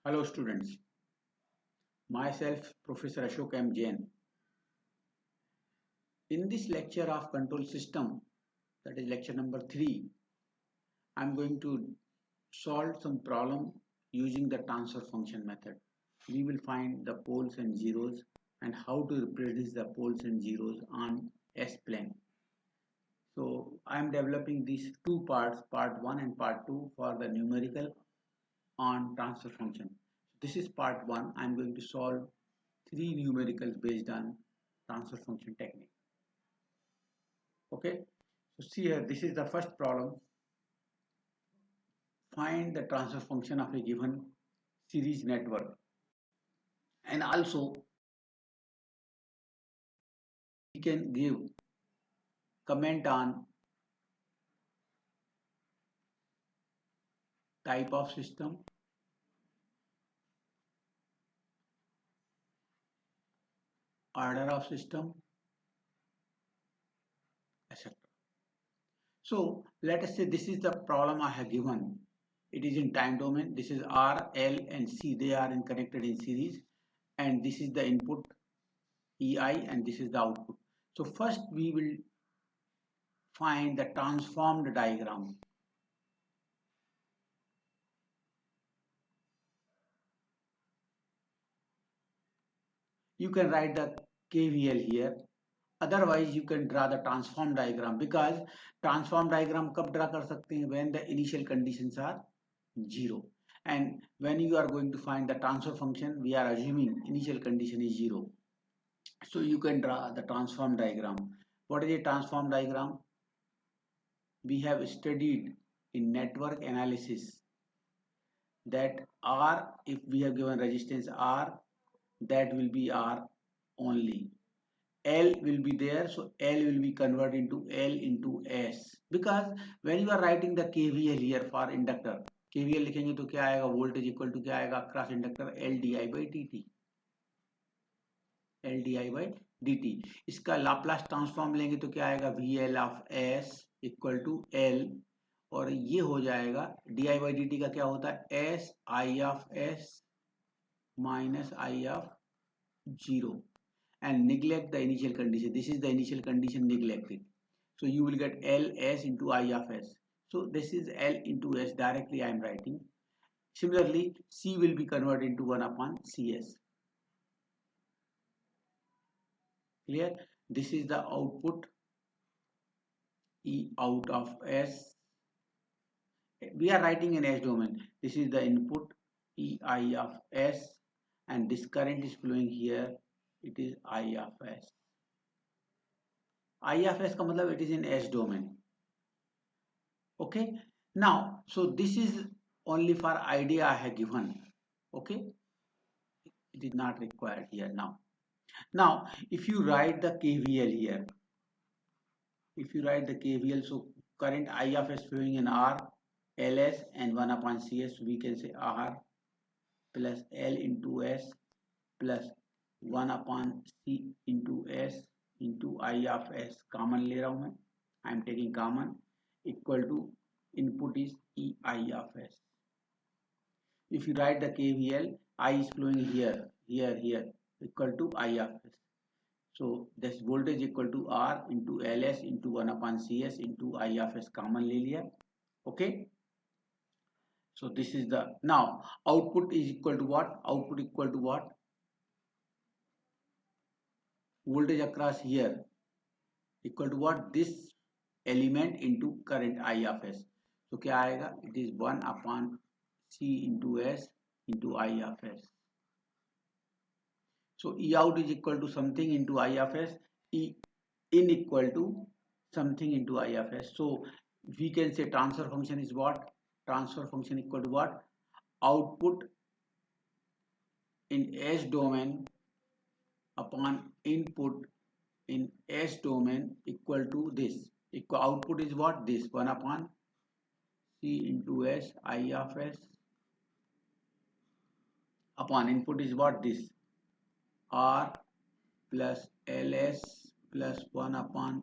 Hello students, myself Professor Ashok M. Jain. In this lecture of control system, that is lecture number 3, I am going to solve some problem using the transfer function method. We will find the poles and zeros and how to represent the poles and zeros on S-plane. So I am developing these two parts, part 1 and part 2 for the numerical on transfer function. This is part 1. I am going to solve 3 numericals based on transfer function technique. Okay, so see here, this is the first problem. Find the transfer function of a given series network, and also we can give comment on type of system, order of system, etc. So let us say this is the problem I have given. It is in time domain. This is R, L and C. They are connected in series, and this is the input EI and this is the output. So first we will find the transformed diagram. You can write the KVL here. Otherwise, you can draw the transform diagram, because transform diagram कब draw कर सकते हैं? When the initial conditions are 0. And when you are going to find the transfer function, we are assuming initial condition is 0. So you can draw the transform diagram. What is a transform diagram? We have studied in network analysis that R, if we have given resistance R, that will be R only. L will be there, so L will be converted into L into S, because when you are writing the KVL here for inductor, KVL लिखेंगे तो क्या आएगा? Voltage equal to क्या आएगा? Cross inductor L di by dt, L di by dt. इसका Laplace transform लेंगे तो क्या आएगा? VL of S equal to L, और ये हो जाएगा di by dt का क्या होता है? S I of S minus I of 0, and neglect the initial condition. This is the initial condition neglected. So you will get Ls into I of S. So this is L into S, directly I am writing. Similarly, C will be converted into 1 upon Cs. Clear? This is the output E out of S. We are writing in S domain. This is the input EI of S, and this current is flowing here. It is I of S. I of S का मतलब it is in S domain. Okay, now so this is only for idea I have given. Okay, it is not required here. Now if you write the KVL here, if you write the KVL, so current I of S flowing in R, Ls and 1 upon Cs, we can say R plus L into S plus 1 upon C into S into I of S. Common ले रहा हूं मैं, I am taking common, equal to input is EI of S. If you write the KVL, I is flowing here, equal to I of S. So this voltage equal to R into Ls into 1 upon Cs into I of S, common ले लिया. Okay. So this is the, now output is equal to what? Output equal to what? Voltage across here equal to what? This element into current I of S. So क्या आएगा? It is 1 upon C into S into I of S. So E out is equal to something into I of S, E in equal to something into I of S. So we can say transfer function is what? Transfer function equal to what? Output in S domain upon input in S domain equal to this. Output is what? This 1 upon C into S I of S upon input is what? This R plus Ls plus 1 upon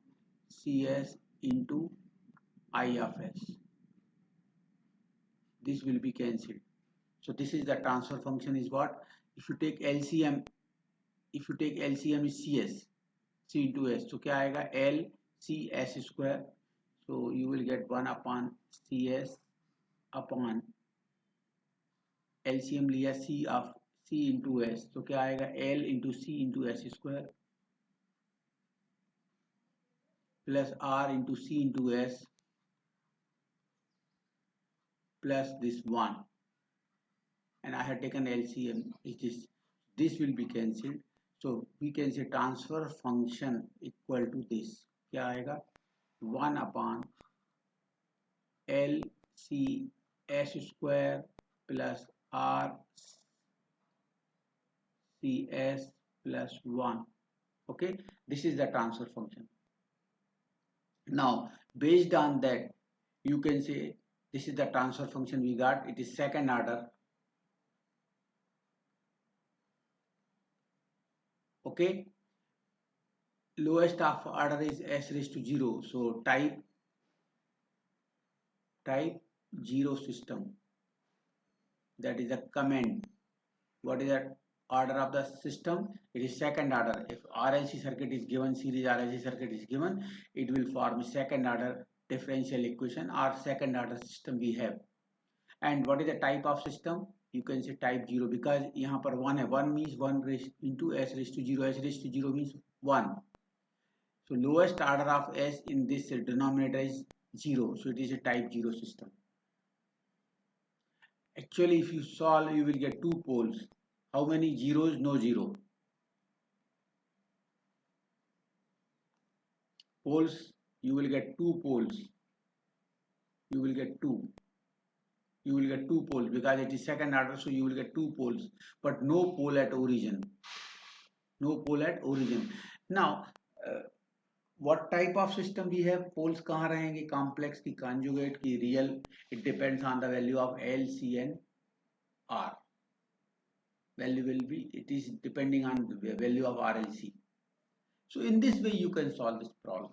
Cs into I of S. This will be cancelled. So this is the transfer function is what? If you take LCM, is CS, C into S. So क्या आएगा? L C S square. So you will get 1 upon CS upon LCM लिया C of C into S. तो क्या आएगा? L into C into S square plus R into C into S plus this 1. And I have taken LCM, which is this will be cancelled. So we can say transfer function equal to this. क्या आएगा? 1 upon L C S square plus R C S plus 1. Okay, this is the transfer function. Now based on that, you can say this is the transfer function we got. It is second order. Okay, lowest of order is S raised to 0. So type 0 system, that is a comment. What is that order of the system? It is second order. If RLC circuit is given, series RLC circuit is given, it will form second order differential equation or second order system we have. And what is the type of system? You can say type 0 because यहाँ पर 1 है. 1 means 1 raised into S raised to 0. S raised to 0 means 1. So lowest order of S in this denominator is 0. So it is a type 0 system. Actually, if you solve, you will get two poles. How many zeros? No zero. Poles, you will get two poles. You will get two. You will get two poles because it is second order, so you will get two poles, but no pole at origin. No pole at origin. Now, what type of system we have? Poles कहाँ रहेंगे? Complex की, conjugate की, real. It depends on the value of L, C and R. Value will be, it is depending on the value of RLC. So in this way you can solve this problem.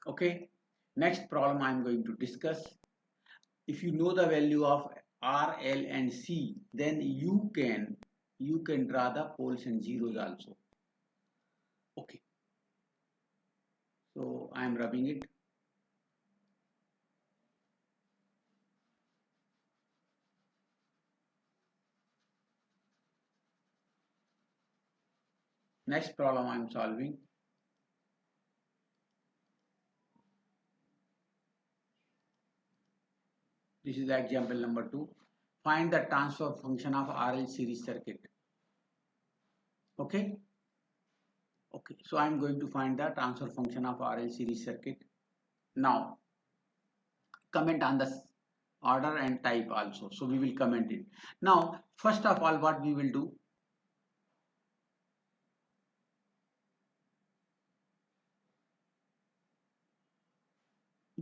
Okay, next problem I am going to discuss. If you know the value of R, L and C, then you can draw the poles and zeros also. Okay, so I am rubbing it. Next problem I am solving. This is the example number 2. Find the transfer function of RL series circuit. Okay. Okay. So I am going to find the transfer function of RL series circuit. Now, comment on the order and type also. So we will comment it. Now, first of all, what we will do?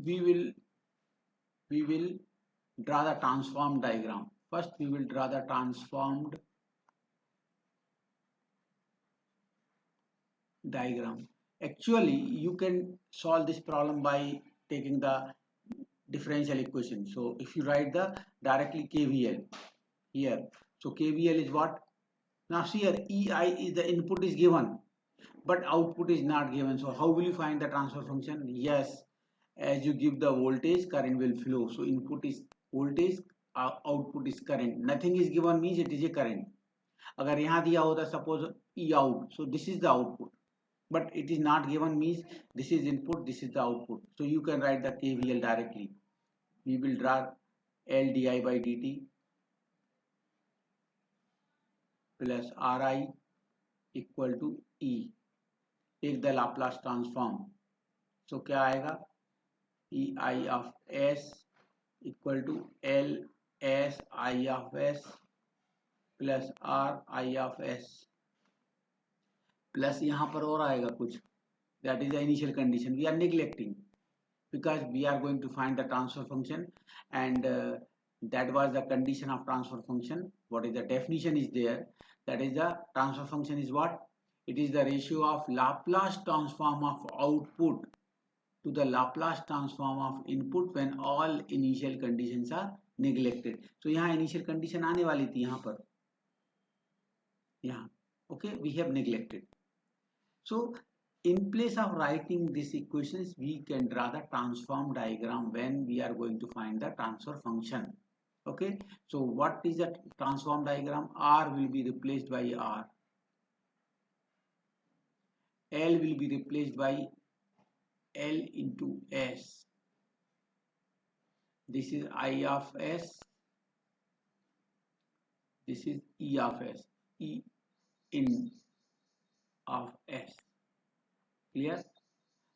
We will draw the transformed diagram. First we will draw the transformed diagram. Actually you can solve this problem by taking the differential equation. So if you write the directly KVL here, so KVL is what? Now see here, EI is the input is given but output is not given. So how will you find the transfer function? Yes, as you give the voltage, current will flow. So input is voltage, output is current. Nothing is given means it is a current. अगर यहाँ दिया होता suppose E out, so this is the output, but it is not given means this is input, this is the output. So you can write the KVL directly. We will draw L di by dt plus Ri equal to E. Take the Laplace transform. So क्या आएगा? EI of S equal to L S I of S plus R I of S plus यहाँ पर और आएगा कुछ, that is the initial condition. We are neglecting because we are going to find the transfer function, and that was the condition of transfer function. What is the definition is there? That is the transfer function is what? It is the ratio of Laplace transform of output to the Laplace transform of input when all initial conditions are neglected. So यहाँ initial condition आने वाली थी यहाँ पर, यहाँ, okay, we have neglected. So in place of writing these equations, we can draw the transform diagram when we are going to find the transfer function. Okay, so what is the transform diagram? R will be replaced by R, L will be replaced by L into S. This is I of S, this is E of S, E in of S. Clear?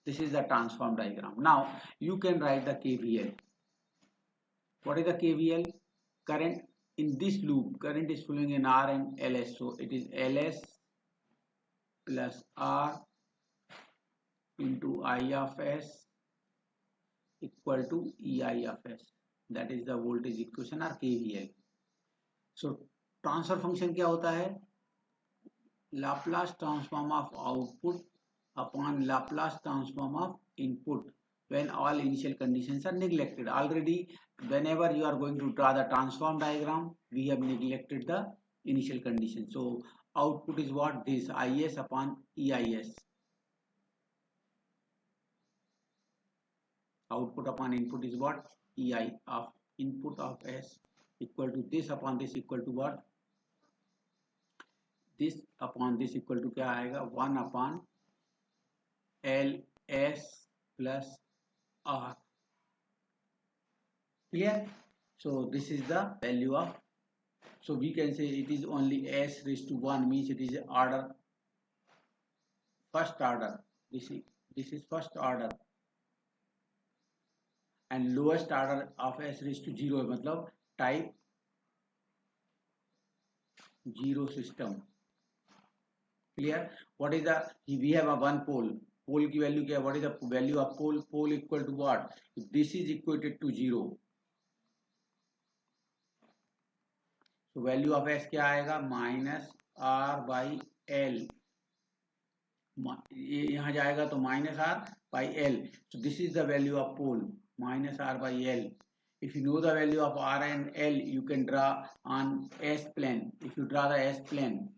This is the transform diagram. Now you can write the KVL. What is the KVL? Current in this loop, current is flowing in R and LS. So it is LS plus R into I of S equal to EI of S. That is the voltage equation or KVL. So transfer function क्या होता है? Laplace transform of output upon Laplace transform of input when all initial conditions are neglected. Already whenever you are going to draw the transform diagram, we have neglected the initial condition. So output is what? This IS upon EIS. Output upon input is what? EI of input of S equal to this upon this equal to what? This upon this equal to क्या आएगा? 1 upon LS plus R. Clear? So this is the value of, so we can say it is only S raised to 1, means it is order, first order. This is first order, and lowest order of S raised to 0 मतलब type 0 system. Clear? What is the, we have a one pole. Pole की value क्या है? What is the value of pole? Pole equal to what? If this is equated to 0, so value of S क्या आएगा? Minus R by L. ये यहाँ जाएगा तो minus R by L. So this is the value of pole, minus R by L. If you know the value of R and L, you can draw on S plane. If you draw the S plane,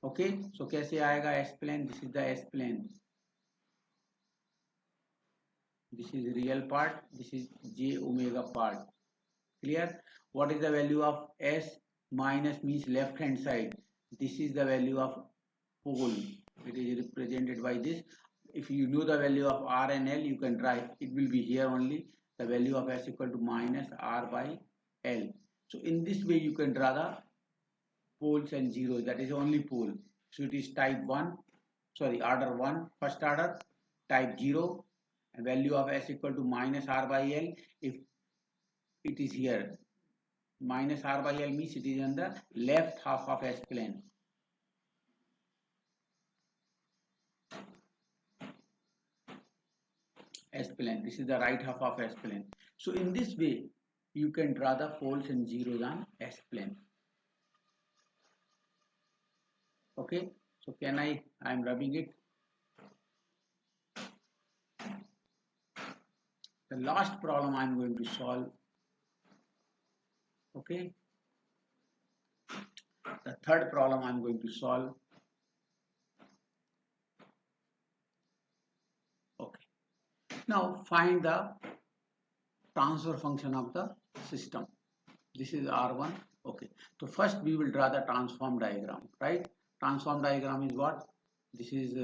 okay, so कैसे आएगा S plane? This is the S plane. This is real part, this is J omega part. Clear? What is the value of S? Minus means left hand side. This is the value of pole. It is represented by this. If you know the value of R and L, you can write. It will be here only. The value of S equal to minus R by L. So in this way, you can draw the poles and zeros. That is only pole. So it is type 1. Sorry, order 1, first order, type 0. And value of S equal to minus R by L. If it is here, minus R by L means it is on the left half of S plane. S plane. This is the right half of S plane. So in this way, you can draw the poles and zeros on S plane. Okay. So can I am rubbing it. The last problem I am going to solve. Okay. The third problem I am going to solve. Okay. Now find the transfer function of the system. This is R1. Okay. So first we will draw the transform diagram, right? Transform diagram is what? This is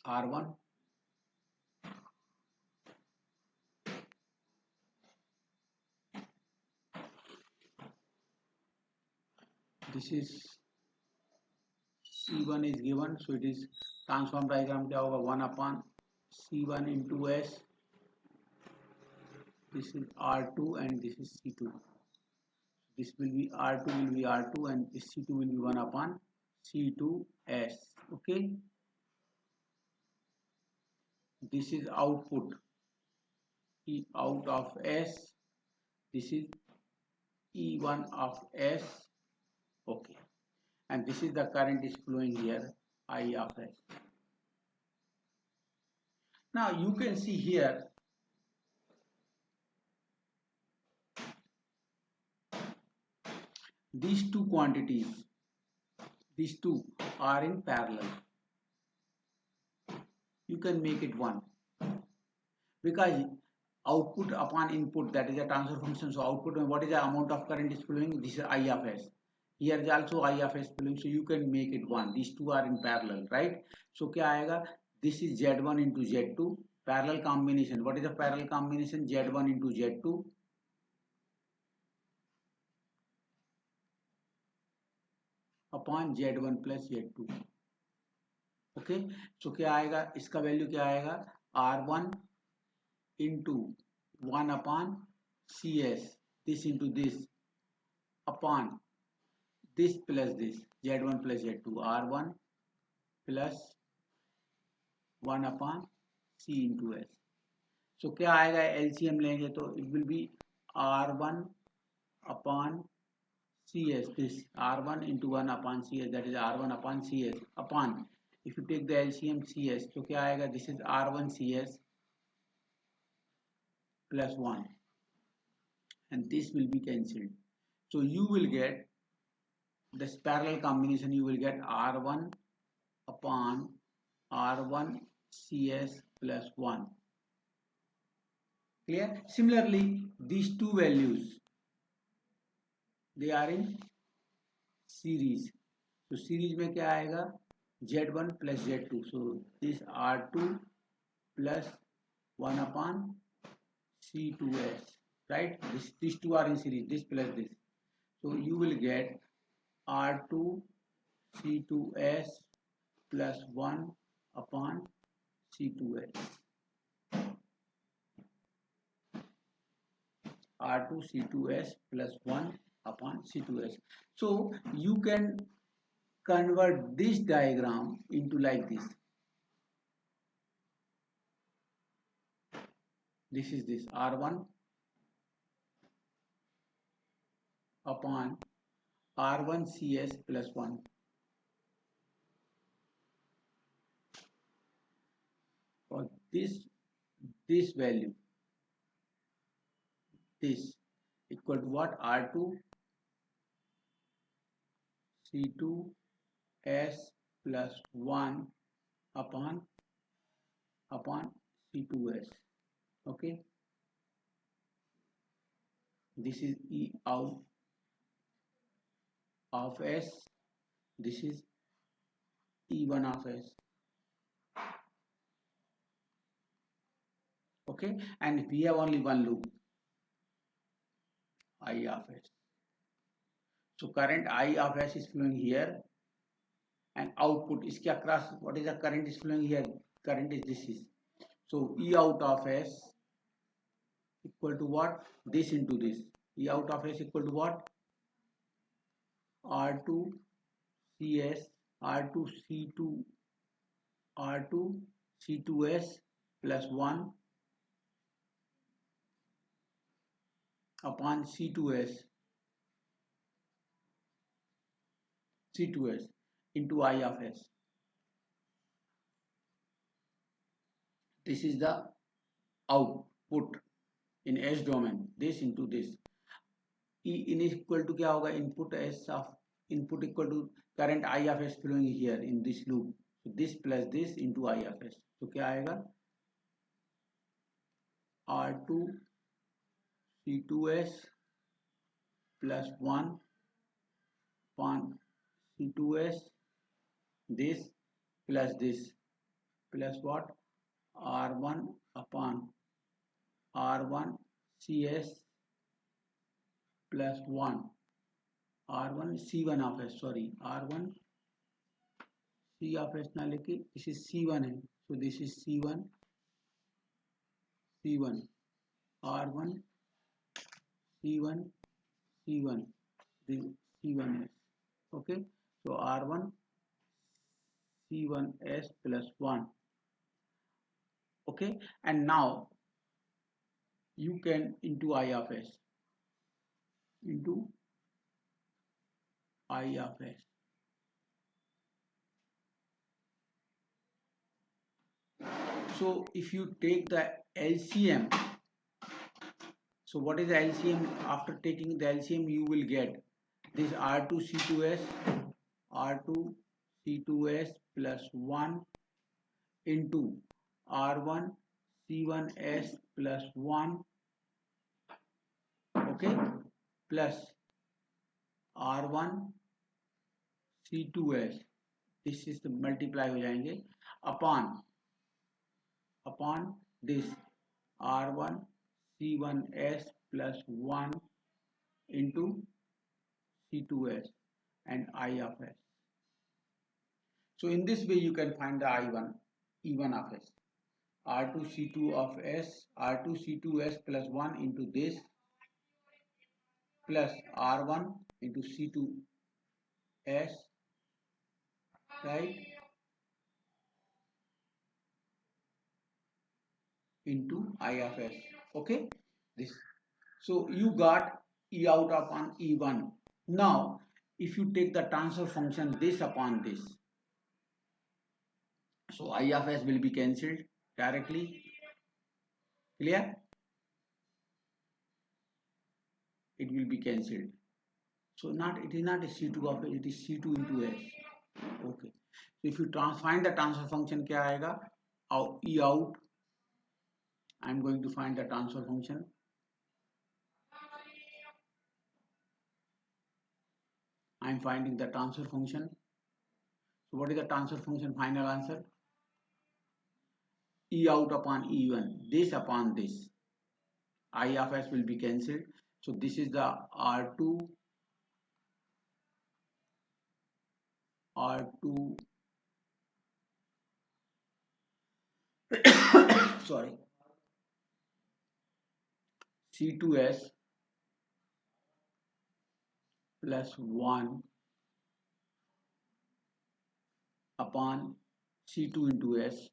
R1. This is C1 is given, so it is transform diagram क्या होगा? 1 upon C1 into S. This is R2 and this is C2. This will be R2 will be R2 and this C2 will be 1 upon C2S. Okay. This is output, E out of S. This is E1 of S. Okay. And this is the current is flowing here, I of S. Now you can see here these two quantities, these two are in parallel, you can make it one, because output upon input, that is a transfer function. So output, what is the amount of current is flowing, this is I of s, here is also I of s flowing, so you can make it one, these two are in parallel, right? So क्या आएगा, this is z1 into z2 parallel combination. What is the parallel combination? z1 into z2 upon z1 plus z2. Okay, so क्या आएगा, इसका value क्या आएगा, r1 into 1 upon cs, this into this upon this plus this, z1 plus z2, r1 plus 1 upon c into s. सो क्या आएगा, LCM लेंगे तो it will be r1 upon cs, this r1 into 1 upon cs, that is r1 upon cs upon, if you take the LCM cs, तो क्या आएगा, this is r1 cs plus 1 and this will be cancelled. So you will get this parallel combination, you will get r1 upon r1 cs plus 1. Clear? Similarly, these two values, they are in series. So series में क्या आएगा, z1 plus z2, so this r2 plus 1 upon c2s, right? These two are in series, this plus this, so you will get r2 c2s plus 1 upon c2s, r2 c2s plus 1 upon c2s. So you can convert this diagram into like this. This is this r1 upon r1 cs plus 1. For this value, this equal to what, r2 c2 s plus 1 upon c2s. Okay, this is E out of s, this is E1 of s. Okay, and we have only one loop, I of s. So current I of s is flowing here and output इसके across, what is the current is flowing here, current is this is, so E out of s equal to what, this into this, E out of s equal to what, r2 cs r2 c2 r2 c2s plus 1 upon c2s into I of s. This is the output in s domain, this into this. E in is equal to क्या होगा, input s of input equal to current I of s flowing here in this loop, so this plus this into I of s. तो क्या आएगा, r2 c2s plus 1 upon c2s, this plus what, r1 upon r1 cs plus 1 r1 c1 of s, sorry r1 c of s ना लेके this is c1 है, so this is c1 r1 c1 this c1s. Okay, so r1 c1s plus 1. Okay, and now you can into I of s, into I of s. So if you take the LCM, so what is the LCM, after taking the LCM you will get this R2C2S, R2C2S plus 1 into R1C1S plus 1, okay, plus R1C2S, this is the multiply हो जाएंगे upon this R1C1S plus 1 into C2S and I of S. So in this way you can find the I1, E1 of S. R2C2 of S, R2C2S plus 1 into this plus R1 into C2S, right, into I of S. Okay, this. So you got E out upon E1. Now, if you take the transfer function this upon this, so I of S will be cancelled directly. Clear? It will be cancelled. So it is not a C2 of S, it is C2 into S. Okay. So if you find the transfer function, क्या आएगा? E out. I am going to find the transfer function. I am finding the transfer function. So what is the transfer function final answer? E out upon E1, this upon this. I of S will be cancelled. So this is the R2, sorry, C2S plus 1 upon C2 into S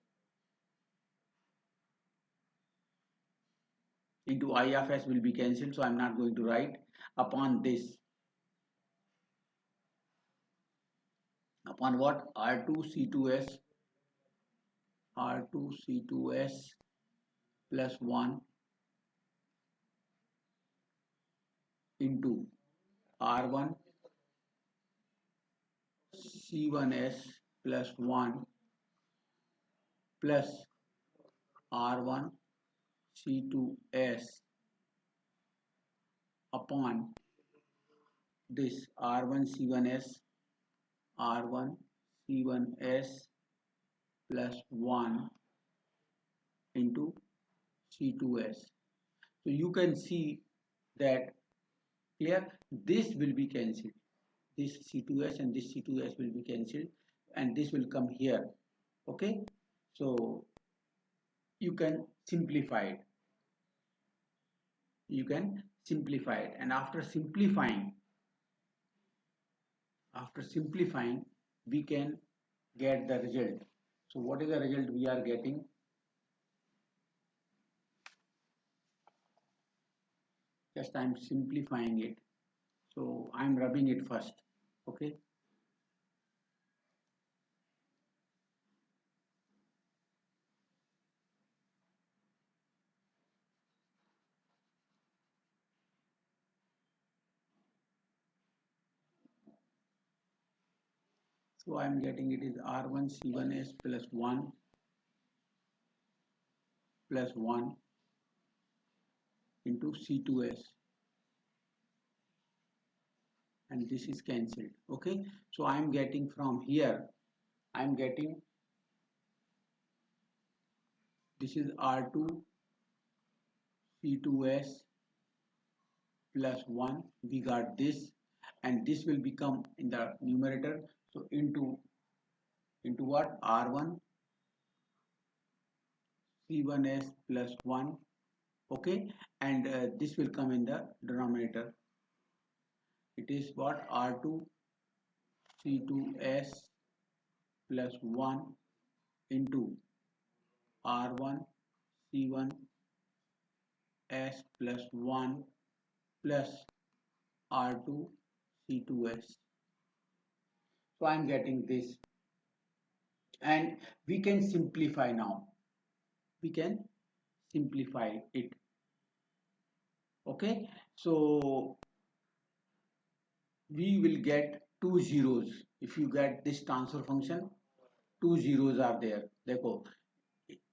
into I of S will be cancelled, so I am not going to write, upon this, upon what? R2C2S plus 1 into R1C1S plus 1 plus R1C2S upon this R1C1S plus 1 into C2S. So you can see that, clear, this will be cancelled. This C2S and this C2S will be cancelled and this will come here. Okay, so you can simplify it. You can simplify it, and after simplifying we can get the result. So what is the result we are getting? Just I am simplifying it, so I am rubbing it first. Okay, so I am getting it is R1C1S plus 1 into C2S, and this is cancelled. Okay, so I am getting from here, I am getting, this is R2 C2S plus 1, we got this, and this will become in the numerator, so into what? R1 C1S plus 1, okay, and this will come in the denominator. It is what? R2 C2S plus 1 into R1 C1S plus 1 plus R2 C2S. So I am getting this, and we can simplify now. We can simplify it. Okay, so we will get two zeros. If you get this transfer function, two zeros are there. देखो,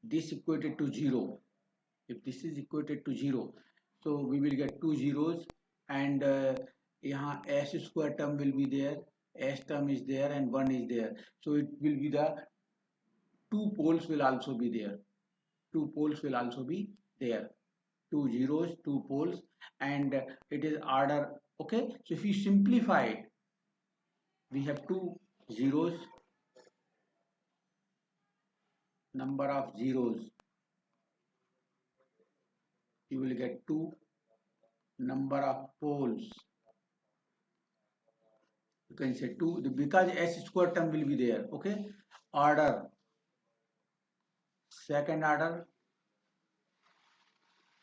this equated to 0. If this is equated to 0, so we will get two zeros, and यहाँ s square term will be there, s term is there, and 1 is there. So it will be the two poles will also be there. Two poles will also be there. Two zeros, two poles, and it is order. Okay, so if you simplify it, we have two zeros, number of zeros, you will get two, number of poles, you can say two, because s square term will be there. Okay, order, second order.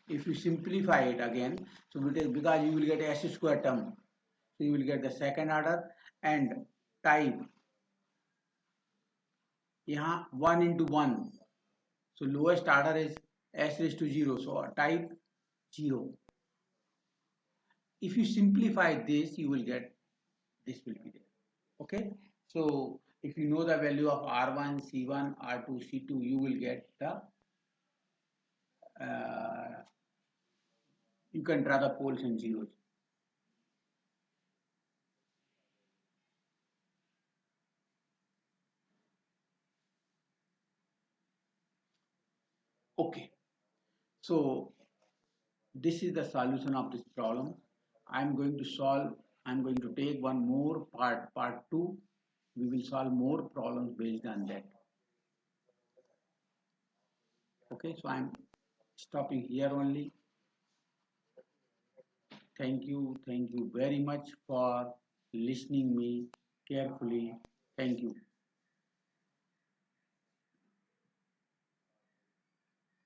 If you simplify it again, so it is because you will get s square term, so you will get the second order. And type, यहाँ 1 into 1, so lowest order is s raised to 0, so type 0. If you simplify this, you will get this will be there. Okay, so if you know the value of r1, c1, r2, c2, you will get the you can draw the poles and zeros. Okay, so this is the solution of this problem. I'm going to solve, I'm going to take one more part 2. We will solve more problems based on that. Okay, so I'm stopping here only. Thank you very much for listening me carefully. Thank you.